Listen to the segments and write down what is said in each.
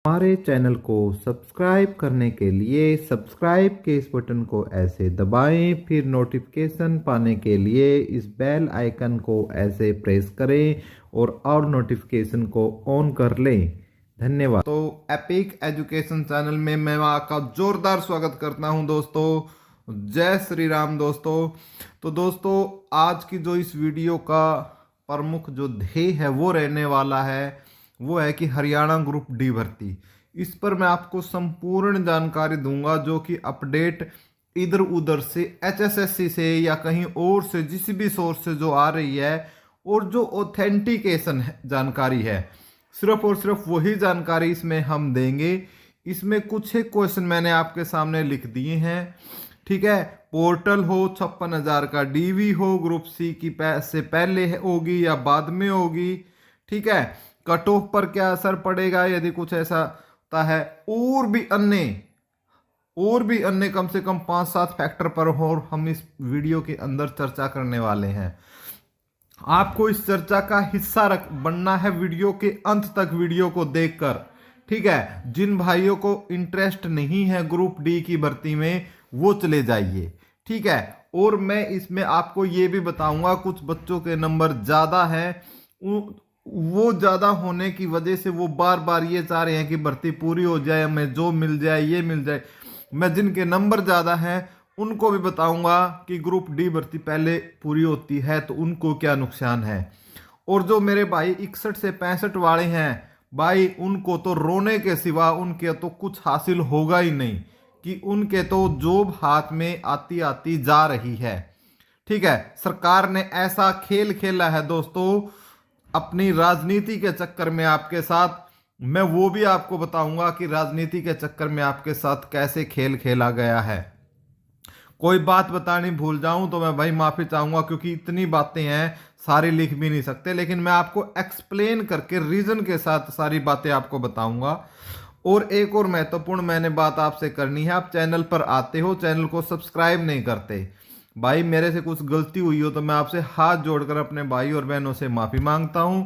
हमारे चैनल को सब्सक्राइब करने के लिए सब्सक्राइब के इस बटन को ऐसे दबाएं, फिर नोटिफिकेशन पाने के लिए इस बेल आइकन को ऐसे प्रेस करें और नोटिफिकेशन को ऑन कर लें। धन्यवाद। तो एपिक एजुकेशन चैनल में मैं आपका जोरदार स्वागत करता हूं दोस्तों। जय श्री राम दोस्तों। तो दोस्तों आज की जो इस वीडियो का प्रमुख जो ध्येय है वो रहने वाला है वो है कि हरियाणा ग्रुप डी भर्ती। इस पर मैं आपको संपूर्ण जानकारी दूंगा जो कि अपडेट इधर उधर से एचएसएससी से या कहीं और से जिस भी सोर्स से जो आ रही है और जो ऑथेंटिकेशन जानकारी है सिर्फ और सिर्फ वही जानकारी इसमें हम देंगे। इसमें कुछ एक क्वेश्चन मैंने आपके सामने लिख दिए हैं, ठीक है। पोर्टल हो 56,000 का, डीवी हो ग्रुप सी की से पहले होगी या बाद में होगी, ठीक है। कट ऑफ पर क्या असर पड़ेगा यदि कुछ ऐसा होता है, और भी अन्य कम से कम 5-7 फैक्टर पर हो हम इस वीडियो के अंदर चर्चा करने वाले हैं। आपको इस चर्चा का हिस्सा बनना है वीडियो के अंत तक, वीडियो को देखकर, ठीक है। जिन भाइयों को इंटरेस्ट नहीं है ग्रुप डी की भर्ती में वो चले जाइए, ठीक है। और मैं इसमें आपको ये भी बताऊंगा कुछ बच्चों के नंबर ज्यादा हैं, वो ज्यादा होने की वजह से वो बार बार ये चाह रहे हैं कि भर्ती पूरी हो जाए, हमें जो मिल जाए ये मिल जाए। मैं जिनके नंबर ज्यादा हैं उनको भी बताऊंगा कि ग्रुप डी भर्ती पहले पूरी होती है तो उनको क्या नुकसान है। और जो मेरे भाई 61 से 65 वाले हैं भाई, उनको तो रोने के सिवा उनके तो कुछ हासिल होगा ही नहीं, कि उनके तो जॉब हाथ में आती आती जा रही है, ठीक है। सरकार ने ऐसा खेल खेला है दोस्तों अपनी राजनीति के चक्कर में आपके साथ। मैं वो भी आपको बताऊंगा कि राजनीति के चक्कर में आपके साथ कैसे खेल खेला गया है। कोई बात बतानी भूल जाऊं तो मैं भाई माफी चाहूंगा, क्योंकि इतनी बातें हैं सारी लिख भी नहीं सकते, लेकिन मैं आपको एक्सप्लेन करके रीजन के साथ सारी बातें आपको बताऊंगा। और एक और महत्वपूर्ण मैंने बात आपसे करनी है, आप चैनल पर आते हो, चैनल को सब्सक्राइब नहीं करते भाई, मेरे से कुछ गलती हुई हो तो मैं आपसे हाथ जोड़कर अपने भाई और बहनों से माफ़ी मांगता हूं।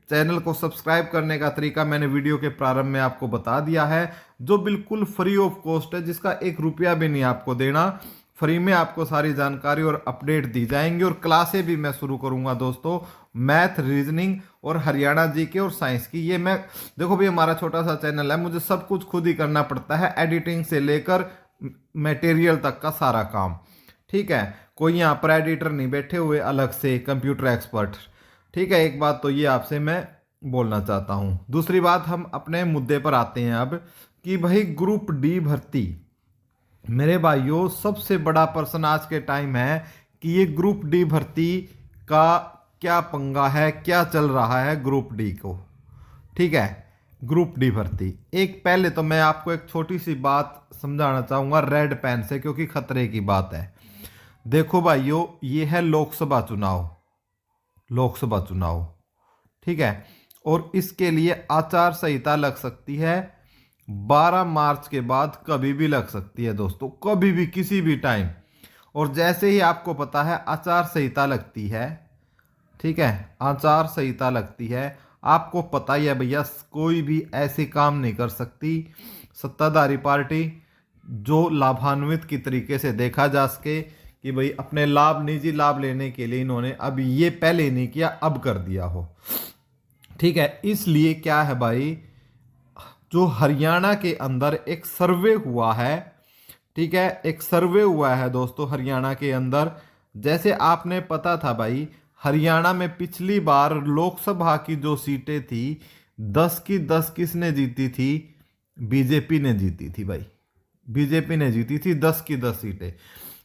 चैनल को सब्सक्राइब करने का तरीका मैंने वीडियो के प्रारंभ में आपको बता दिया है, जो बिल्कुल फ्री ऑफ कॉस्ट है, जिसका 1 रुपया भी नहीं आपको देना। फ्री में आपको सारी जानकारी और अपडेट दी जाएंगी और क्लासें भी मैं शुरू करूंगा दोस्तों, मैथ, रीजनिंग और हरियाणा जीके और साइंस की। ये मैं देखो भाई हमारा छोटा सा चैनल है, मुझे सब कुछ खुद ही करना पड़ता है, एडिटिंग से लेकर मटेरियल तक का सारा काम, ठीक है। कोई यहाँ पर एडिटर नहीं बैठे हुए अलग से, कंप्यूटर एक्सपर्ट, ठीक है। एक बात तो ये आपसे मैं बोलना चाहता हूँ। दूसरी बात हम अपने मुद्दे पर आते हैं अब, कि भाई ग्रुप डी भर्ती, मेरे भाइयों सबसे बड़ा प्रश्न आज के टाइम है कि ये ग्रुप डी भर्ती का क्या पंगा है, क्या चल रहा है ग्रुप डी को, ठीक है। ग्रुप डी भर्ती, एक पहले तो मैं आपको एक छोटी सी बात समझाना चाहूंगा रेड पेन से, क्योंकि खतरे की बात है। देखो भाइयों ये है लोकसभा चुनाव, ठीक है। और इसके लिए आचार संहिता लग सकती है 12 मार्च के बाद, कभी भी लग सकती है दोस्तों, कभी भी किसी भी टाइम। और जैसे ही आपको पता है आचार संहिता लगती है, ठीक है, आचार संहिता लगती है, आपको पता ही है भैया कोई भी ऐसे काम नहीं कर सकती सत्ताधारी पार्टी जो लाभान्वित की तरीके से देखा जा सके कि भाई अपने निजी लाभ लेने के लिए इन्होंने अब ये पहले नहीं किया अब कर दिया हो, ठीक है। इसलिए क्या है भाई, जो हरियाणा के अंदर एक सर्वे हुआ है, ठीक है, एक सर्वे हुआ है दोस्तों हरियाणा के अंदर। जैसे आपने पता था भाई हरियाणा में पिछली बार लोकसभा की जो सीटें थी 10 की 10 किसने जीती थी, बीजेपी ने जीती थी भाई, बीजेपी ने जीती थी 10 की 10 सीटें।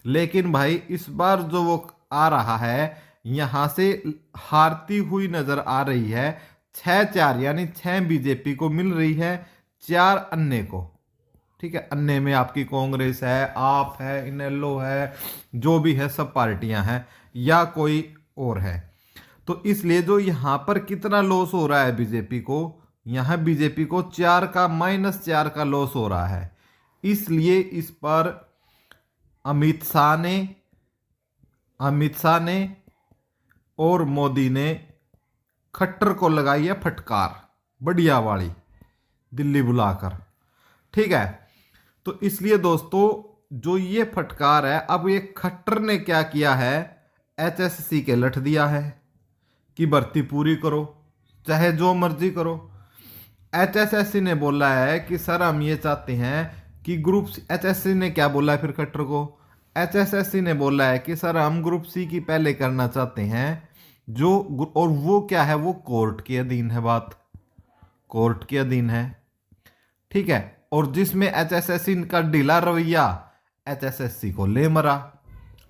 लेकिन भाई इस बार जो वो आ रहा है यहां से हारती हुई नजर आ रही है, 6-4 यानी 6 बीजेपी को मिल रही है, 4 अन्य को, ठीक है। अन्य में आपकी कांग्रेस है, आप है, इनेलो है, जो भी है सब पार्टियां हैं या कोई और है। तो इसलिए जो यहां पर कितना लॉस हो रहा है बीजेपी को, यहां बीजेपी को 4 का -4 का लॉस हो रहा है। इसलिए इस पर अमित शाह ने और मोदी ने खट्टर को लगाई है फटकार बढ़िया वाली। दिल्ली बुलाकर। ठीक है, तो इसलिए दोस्तों जो ये फटकार है, अब ये खट्टर ने क्या किया है, एचएससी के लठ दिया है कि भर्ती पूरी करो, चाहे जो मर्जी करो। एचएससी ने बोला है कि सर हम ये चाहते हैं कि ग्रुप, एचएससी ने क्या बोला है फिर खट्टर को, एचएससी ने बोला है कि सर हम ग्रुप सी की पहले करना चाहते हैं जो, और वो क्या है, वो कोर्ट के अधीन है, बात कोर्ट के अधीन है। ठीक है, और जिसमें एचएससी का ढीला रवैया एचएससी को ले मरा।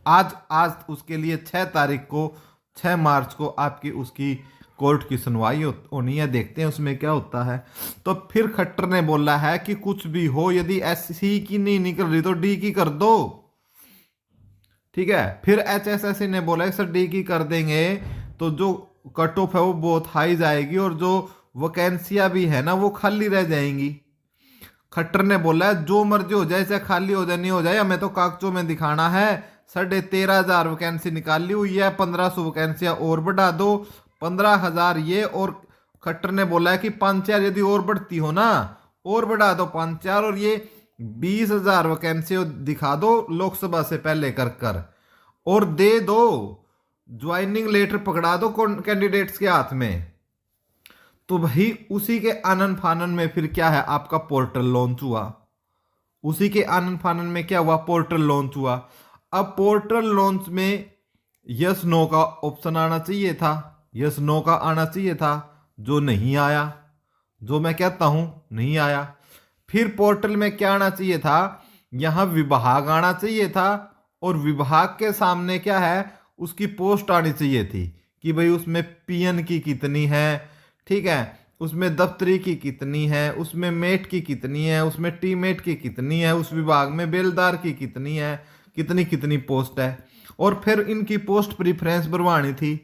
आज उसके लिए 6 तारीख को, 6 मार्च को आपकी उसकी कोर्ट की सुनवाई होनी है, देखते हैं उसमें क्या होता है। तो फिर खट्टर ने बोला है कि कुछ भी हो, यदि एससी की नहीं निकल रही तो डी की कर दो। ठीक है, फिर एचएससी ने बोला सर डी की कर देंगे तो जो कट ऑफ है वो बहुत हाई जाएगी और जो वैकेंसियां भी है ना वो खाली रह जाएंगी। खट्टर ने बोला है जो मर्जी हो जाए, चाहे खाली हो जाए नहीं हो जाए, हमें तो कागजों में दिखाना है। 13,500 वैकेंसी निकाली हुई है, 1500 वैकेंसियां और बढ़ा दो, 15,000 ये। और खट्टर ने बोला है कि 5,000 यदि और बढ़ती हो ना, और बढ़ा दो 5,000, और ये 20,000 वैकेंसी दिखा दो लोकसभा से पहले कर और दे दो, ज्वाइनिंग लेटर पकड़ा दो कैंडिडेट्स के हाथ में। तो भाई उसी के आनन फानन में फिर क्या है, आपका पोर्टल लॉन्च हुआ। उसी के आनन फानन में क्या हुआ, पोर्टल लॉन्च हुआ। अब पोर्टल लॉन्च में यस नो का ऑप्शन आना चाहिए था, यस नो का आना चाहिए था, जो नहीं आया, जो मैं कहता हूं नहीं आया। फिर पोर्टल में क्या आना चाहिए था, यहां विभाग आना चाहिए था, और विभाग के सामने क्या है, उसकी पोस्ट आनी चाहिए थी कि भाई उसमें पीएन की कितनी है, ठीक है, उसमें दफ्तरी की कितनी है, उसमें मेट की कितनी है, उसमें टी मेट की कितनी है, उस विभाग में बेलदार की कितनी है, कितनी कितनी पोस्ट है। और फिर इनकी पोस्ट प्रीफरेंस भरवानी थी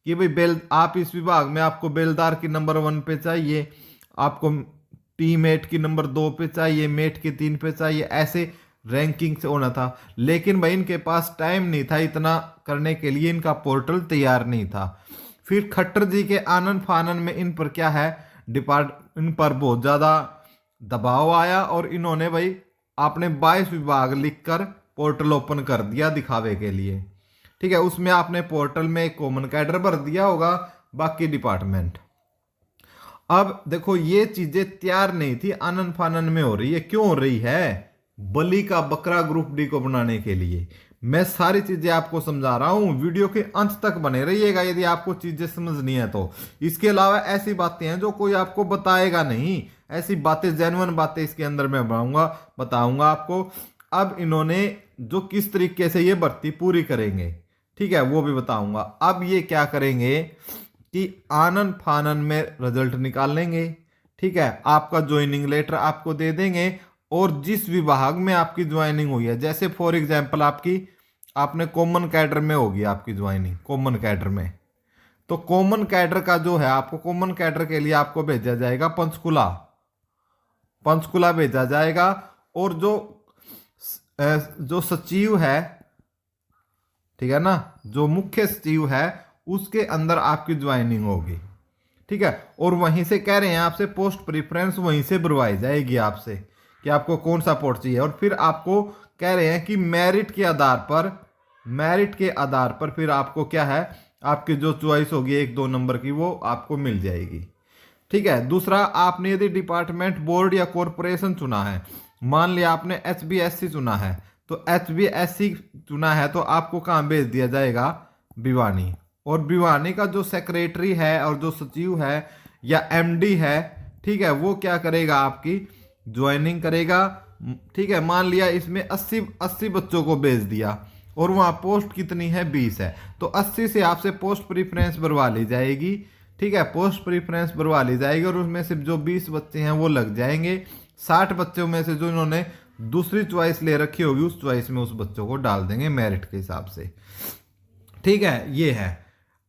कि भाई बेल, आप इस विभाग में आपको बेलदार की नंबर 1 पे चाहिए, आपको टी मेट की नंबर 2 पे चाहिए, मेट की 3 पे चाहिए, ऐसे रैंकिंग से होना था। लेकिन भाई इनके पास टाइम नहीं था इतना करने के लिए, इनका पोर्टल तैयार नहीं था। फिर खट्टर जी के आनन फानन में इन पर क्या है, इन पर बहुत ज़्यादा दबाव आया और इन्होंने भाई आपने 22 विभाग लिखकर पोर्टल ओपन कर दिया दिखावे के लिए। ठीक है, उसमें आपने पोर्टल में एक कॉमन कैडर भर दिया होगा, बाकी डिपार्टमेंट। अब देखो ये चीजें तैयार नहीं थी, आनन फानन में हो रही है। क्यों हो रही है, बलि का बकरा ग्रुप डी को बनाने के लिए। मैं सारी चीजें आपको समझा रहा हूं, वीडियो के अंत तक बने रहिएगा यदि आपको चीजें समझनी है तो। इसके अलावा ऐसी बातें हैं जो कोई आपको बताएगा नहीं, ऐसी बातें जेन्युइन बातें इसके अंदर मैं बताऊंगा आपको। अब इन्होंने जो किस तरीके से ये भर्ती पूरी करेंगे, ठीक है, वो भी बताऊंगा। अब ये क्या करेंगे कि आनन फानन में रिजल्ट निकाल लेंगे, ठीक है, आपका ज्वाइनिंग लेटर आपको दे देंगे, और जिस विभाग में आपकी ज्वाइनिंग हुई है, जैसे फॉर एग्जांपल आपने कॉमन कैडर में होगी आपकी ज्वाइनिंग, कॉमन कैडर में, तो कॉमन कैडर का जो है, आपको कॉमन कैडर के लिए आपको भेजा जाएगा पंचकुला भेजा जाएगा। और जो सचिव है, ठीक है ना, जो मुख्य सचिव है उसके अंदर आपकी ज्वाइनिंग होगी, ठीक है। और वहीं से कह रहे हैं आपसे पोस्ट प्रीफरेंस वहीं से भरवाई जाएगी आपसे कि आपको कौन सा पोस्ट चाहिए। और फिर आपको कह रहे हैं कि मेरिट के आधार पर फिर आपको क्या है, आपकी जो चॉइस होगी 1-2 नंबर की वो आपको मिल जाएगी, ठीक है। दूसरा, आपने यदि डिपार्टमेंट, बोर्ड या कॉरपोरेशन चुना है, मान लिया आपने HBSC चुना है, तो HBSC चुना है तो आपको कहाँ भेज दिया जाएगा, भिवानी। और भिवानी का जो सेक्रेटरी है और जो सचिव है या MD है, ठीक है, वो क्या करेगा, आपकी ज्वाइनिंग करेगा, ठीक है। मान लिया इसमें 80 बच्चों को भेज दिया और वहाँ पोस्ट कितनी है, 20 है, तो 80 से आपसे पोस्ट प्रीफरेंस भरवा ली जाएगी, ठीक है, पोस्ट प्रीफरेंस भरवा ली जाएगी। और उसमें से जो 20 बच्चे हैं वो लग जाएंगे, 60 बच्चों में से जो इन्होंने दूसरी चॉइस ले रखी होगी उस चॉइस में उस बच्चों को डाल देंगे मेरिट के हिसाब से, ठीक है, ये है।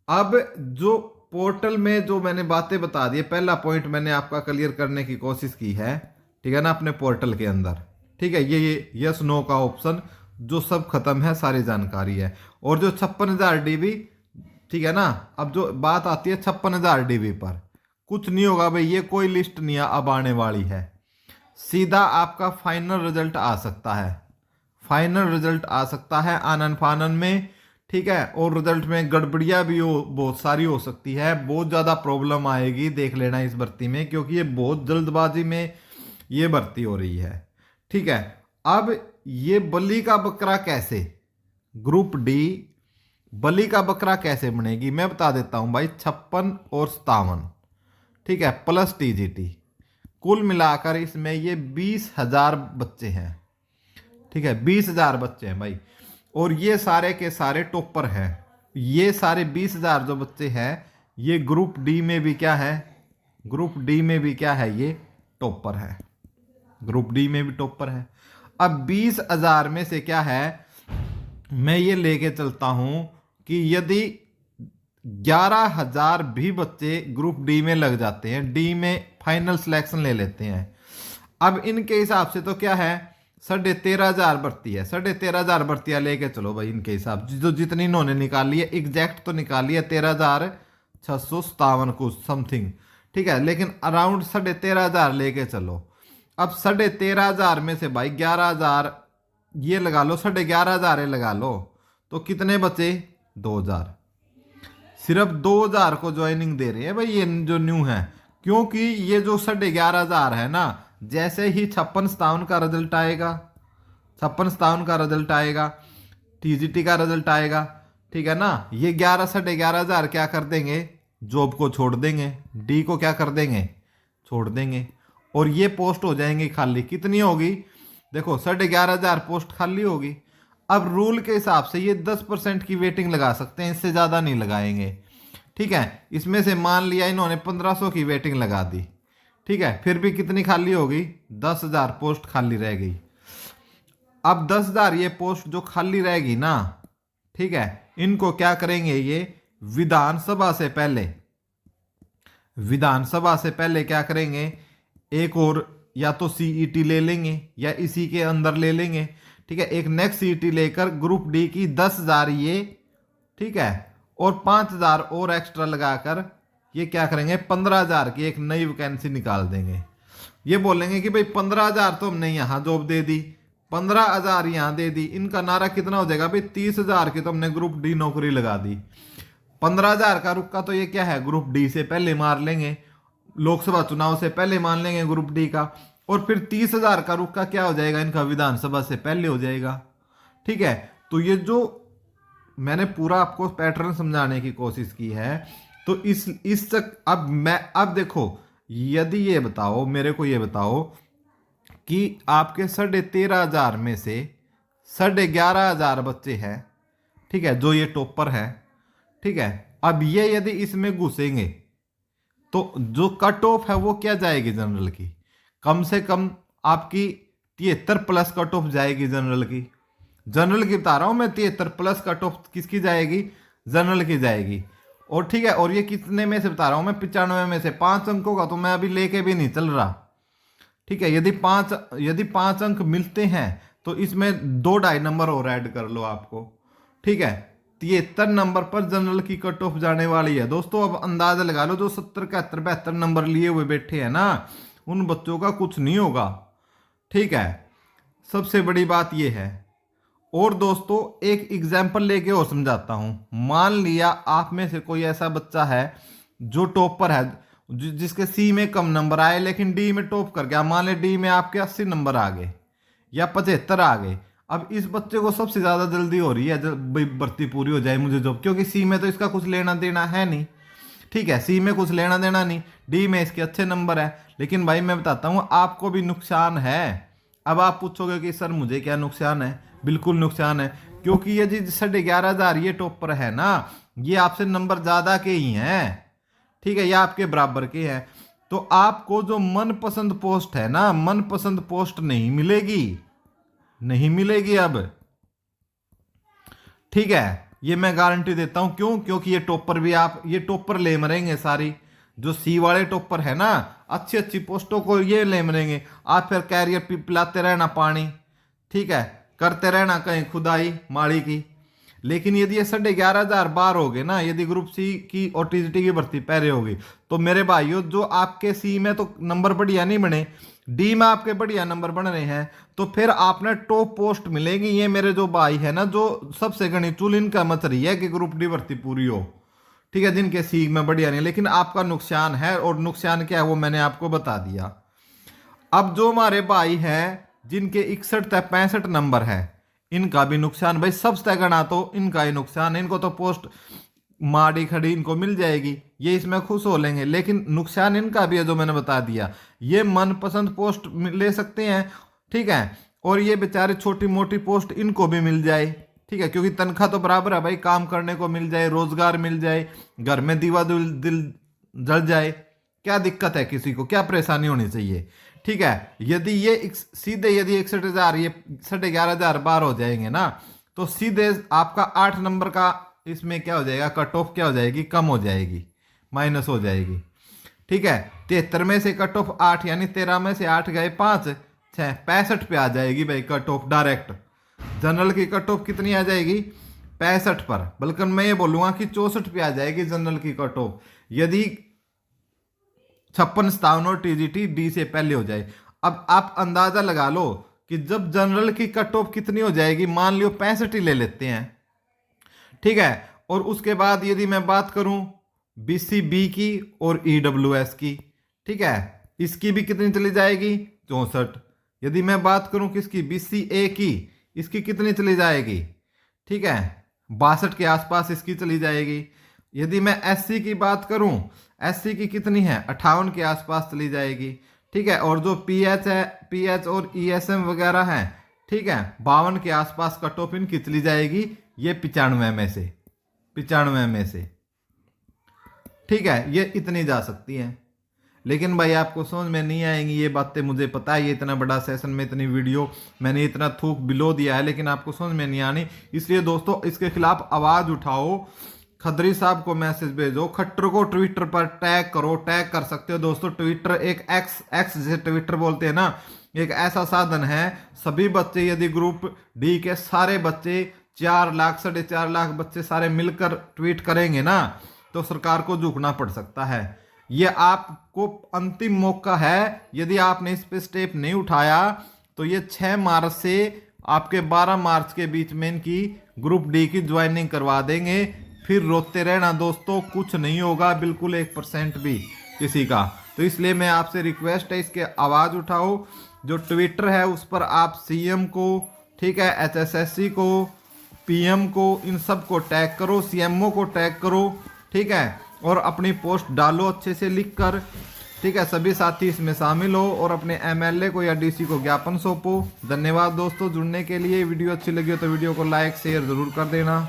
अब जो पोर्टल में जो मैंने बातें बता दी, पहला पॉइंट मैंने आपका क्लियर करने की कोशिश की है, ठीक है ना, अपने पोर्टल के अंदर, ठीक है, ये यस नो का ऑप्शन जो सब खत्म है, सारी जानकारी है। और जो 56,000 DB, ठीक है ना, अब जो बात आती है 56,000 DB पर, कुछ नहीं होगा भाई, ये कोई लिस्ट नहीं अब आने वाली है। सीधा आपका फाइनल रिजल्ट आ सकता है, फाइनल रिजल्ट आ सकता है आनन फानन में, ठीक है। और रिजल्ट में गड़बड़ियाँ भी बहुत सारी हो सकती है, बहुत ज़्यादा प्रॉब्लम आएगी, देख लेना इस भर्ती में, क्योंकि ये बहुत जल्दबाजी में ये भर्ती हो रही है, ठीक है। अब ये बलि का बकरा कैसे, ग्रुप डी बलि का बकरा कैसे बनेगी मैं बता देता हूं भाई। 56 और 57, ठीक है, प्लस टीजीटी, कुल मिलाकर इसमें ये 20,000 बच्चे हैं, ठीक है, 20,000 बच्चे हैं भाई। और ये सारे के सारे टॉपर हैं, ये सारे 20,000 जो बच्चे हैं ये ग्रुप डी में भी क्या है, ग्रुप डी में भी क्या है, ये टॉपर है, ग्रुप डी में भी टॉपर है। अब 20,000 में से क्या है, मैं ये लेके चलता हूं कि यदि 11,000 भी बच्चे ग्रुप डी में लग जाते हैं, डी में फाइनल सिलेक्शन ले लेते हैं, अब इनके हिसाब से तो क्या है 13,500 भर्ती है, 13,500 भर्तियां लेके चलो भाई इनके हिसाब जो जितनी इन्होंने निकाली है, एग्जैक्ट तो निकाली है 13,657 कुछ समथिंग, ठीक है, लेकिन अराउंड 13,500 लेके चलो। अब 13,500 में से भाई 11,000 ये लगा लो, 11,500 लगा लो, तो कितने बचे 2,000, सिर्फ 2,000 को ज्वाइनिंग दे रहे हैं भाई ये जो न्यू है, क्योंकि ये जो 11,500 है ना, जैसे ही 56-57 का रिजल्ट आएगा, 56-57 का रिजल्ट आएगा, टीजीटी का रिजल्ट आएगा, ठीक है ना, ये 11,500 क्या कर देंगे, जॉब को छोड़ देंगे, डी को क्या कर देंगे, छोड़ देंगे, और ये पोस्ट हो जाएंगी खाली। कितनी होगी देखो, 11,500 पोस्ट खाली होगी। अब रूल के हिसाब से ये 10% की वेटिंग लगा सकते हैं, इससे ज़्यादा नहीं लगाएंगे, ठीक है। इसमें से मान लिया इन्होंने 1,500 की वेटिंग लगा दी, ठीक है, फिर भी कितनी खाली होगी, 10,000 पोस्ट खाली रह गई। अब 10,000 ये पोस्ट जो खाली रहेगी ना, ठीक है, इनको क्या करेंगे, ये विधानसभा से पहले, विधानसभा से पहले क्या करेंगे, एक और या तो सीईटी ले लेंगे या इसी के अंदर ले लेंगे, ठीक है, एक नेक्स्ट सीईटी लेकर ग्रुप डी की 10,000 ये, ठीक है, और 5,000 और एक्स्ट्रा लगाकर ये क्या करेंगे, 15,000 की एक नई वैकेंसी निकाल देंगे। ये बोलेंगे कि भाई 15,000 तो हमने यहाँ जॉब दे दी, 15,000 यहाँ दे दी, इनका नारा कितना हो जाएगा भाई, 30,000 की तो हमने ग्रुप डी नौकरी लगा दी। 15,000 का रुका तो ये क्या है, ग्रुप डी से पहले मार लेंगे, लोकसभा चुनाव से पहले मान लेंगे ग्रुप डी का, और फिर 30,000 का रुका क्या हो जाएगा इनका, विधानसभा से पहले हो जाएगा, ठीक है। तो ये जो मैंने पूरा आपको पैटर्न समझाने की कोशिश की है, तो इस तक अब देखो, यदि ये बताओ, मेरे को ये बताओ कि आपके 13,500 में से 11,500 बच्चे हैं, ठीक है, जो ये टॉपर है, ठीक है। अब ये यदि इसमें घुसेंगे तो जो कट ऑफ है वो क्या जाएगी जनरल की, कम से कम आपकी 73 प्लस कट ऑफ जाएगी जनरल की, जनरल की बता रहा हूं मैं, 73 प्लस कट ऑफ किसकी जाएगी, जनरल की जाएगी। और ठीक है, और ये कितने में से बता रहा हूं मैं, 95 में से 5 अंकों का तो मैं अभी लेके भी नहीं चल रहा, ठीक है। यदि 5 अंक मिलते हैं तो इसमें 2-2.5 नंबर और ऐड कर लो आपको, ठीक है। 73 नंबर पर जनरल की कट ऑफ जाने वाली है दोस्तों। अब अंदाजा लगा लो, जो 70, 71, 72 नंबर लिए हुए बैठे हैं ना, उन बच्चों का कुछ नहीं होगा, ठीक है। सबसे बड़ी बात यह है। और दोस्तों एक एग्जाम्पल लेके और समझाता हूं। मान लिया आप में से कोई ऐसा बच्चा है जो टॉपर है, जिसके सी में कम नंबर आए लेकिन डी में टॉप कर गया। मान ले डी में आपके 80 नंबर आ गए या 75 आ गए। अब इस बच्चे को सबसे ज्यादा जल्दी हो रही है जब भर्ती पूरी हो जाए मुझे जॉब, क्योंकि सी में तो इसका कुछ लेना देना है नहीं, ठीक है। सी में कुछ लेना देना नहीं, डी में इसके अच्छे नंबर है। लेकिन भाई मैं बताता हूं आपको भी नुकसान है। अब आप पूछोगे कि सर मुझे क्या नुकसान है? बिल्कुल नुकसान है, क्योंकि ये जी 11,500 ये टॉपर है ना, ये आपसे नंबर ज्यादा के ही हैं, ठीक है, ये आपके बराबर के हैं। तो आपको जो मनपसंद पोस्ट है ना, मनपसंद पोस्ट नहीं मिलेगी, नहीं मिलेगी अब, ठीक है। ये मैं गारंटी देता हूं। क्यों? क्योंकि ये टॉपर भी ये टॉपर ले मरेंगे सारी। जो सी वाले टॉपर है ना, अच्छी अच्छी पोस्टों को ये ले मरेंगे। आप फिर कैरियर पिलाते रहना पानी, ठीक है, करते रहना कहीं खुदाई माड़ी की। लेकिन यदि ये 11,500 बार हो गए ना, यदि ग्रुप सी की और टीजीटी की भर्ती पहले होगी, तो मेरे भाइयों जो आपके सी में तो नंबर बढ़िया नहीं बने, डी में आपके बढ़िया नंबर बन रहे हैं, तो फिर आपने टॉप पोस्ट मिलेगी। ये मेरे जो भाई है ना, जो सबसे घनी चुल इनका मच रही है कि ग्रुप डी भर्ती पूरी हो, ठीक है, जिनके सी में बढ़िया नहीं, लेकिन आपका नुकसान है, और नुकसान क्या है वो मैंने आपको बता दिया। अब जो हमारे भाई हैं जिनके 61 तक 65 नंबर है, इनका भी नुकसान भाई, सबसे गणा तो इनका ही नुकसान है। इनको तो पोस्ट माड़ी खड़ी इनको मिल जाएगी, ये इसमें खुश हो लेंगे, लेकिन नुकसान इनका भी है जो मैंने बता दिया। ये मनपसंद पोस्ट ले सकते हैं, ठीक है, और ये बेचारे छोटी मोटी पोस्ट इनको भी मिल जाए, ठीक है, क्योंकि तनख्वाह तो बराबर है भाई, काम करने को मिल जाए, रोजगार मिल जाए, घर में दीवा दिल जल जाए, क्या दिक्कत है, किसी को क्या परेशानी होनी चाहिए, ठीक है। यदि ये सीधे यदि 61,000 ये 11,500 बार हो जाएंगे ना, तो सीधे आपका 8 नंबर का इसमें क्या हो जाएगा, कट ऑफ क्या हो जाएगी, कम हो जाएगी, माइनस हो जाएगी, ठीक है। 73 में से कट ऑफ 8, यानी 13 में से 8 गए 5, 6, 65 पे आ जाएगी भाई कट ऑफ डायरेक्ट। जनरल की कट ऑफ कितनी आ जाएगी, 65 पर, बल्कि मैं ये बोलूंगा कि 64 पे आ जाएगी जनरल की कट ऑफ, यदि 56, 57 और टीजीटी डी से पहले हो जाए। अब आप अंदाजा लगा लो कि जब जनरल की कट ऑफ कितनी हो जाएगी, मान लियो 65 ही ले लेते हैं, ठीक है, और उसके बाद यदि मैं बात करूं बीसीबी की और ईडब्ल्यूएस की, ठीक है, इसकी भी कितनी चली जाएगी, 64। यदि मैं बात करूं किसकी, बीसीए की, इसकी कितनी चली जाएगी, ठीक है, 62 के आसपास इसकी चली जाएगी। यदि मैं एससी की बात करूं, एससी की कितनी है, 58 के आसपास चली जाएगी, ठीक है, और जो पीएच है, पीएच और ईएसएम वगैरह है, ठीक है, 52 के आसपास कट ऑफ इनकी चली जाएगी, ये 95 में से, 95 में से, ठीक है, ये इतनी जा सकती है। लेकिन भाई आपको समझ में नहीं आएंगी ये बातें, मुझे पता है, ये इतना बड़ा सेशन में इतनी वीडियो मैंने इतना थूक बिलो दिया है, लेकिन आपको समझ में नहीं आनी। इसलिए दोस्तों इसके खिलाफ आवाज उठाओ, खदरी साहब को मैसेज भेजो, खट्टर को ट्विटर पर टैग करो, टैग कर सकते हो दोस्तों। ट्विटर एक एक्स जिसे ट्विटर बोलते हैं ना, एक ऐसा साधन है, सभी बच्चे यदि ग्रुप डी के सारे बच्चे 4 लाख 4.5 लाख बच्चे सारे मिलकर ट्वीट करेंगे ना, तो सरकार को झुकना पड़ सकता है। ये आपको अंतिम मौका है, यदि आपने इस पे स्टेप नहीं उठाया तो ये 6 मार्च से आपके 12 मार्च के बीच में इनकी ग्रुप डी की ज्वाइनिंग करवा देंगे। फिर रोते रहना दोस्तों, कुछ नहीं होगा बिल्कुल 1% भी किसी का। तो इसलिए मैं आपसे रिक्वेस्ट है, इसके आवाज उठाओ। जो ट्विटर है उस पर आप सीएम को, ठीक है, एचएसएससी को, पीएम को, इन सब को टैग करो, सीएमओ को टैग करो, ठीक है, और अपनी पोस्ट डालो अच्छे से लिख कर, ठीक है, सभी साथी इसमें शामिल हो और अपने एमएलए को या डीसी को ज्ञापन सौंपो। धन्यवाद दोस्तों जुड़ने के लिए। वीडियो अच्छी लगी हो तो वीडियो को लाइक शेयर जरूर कर देना।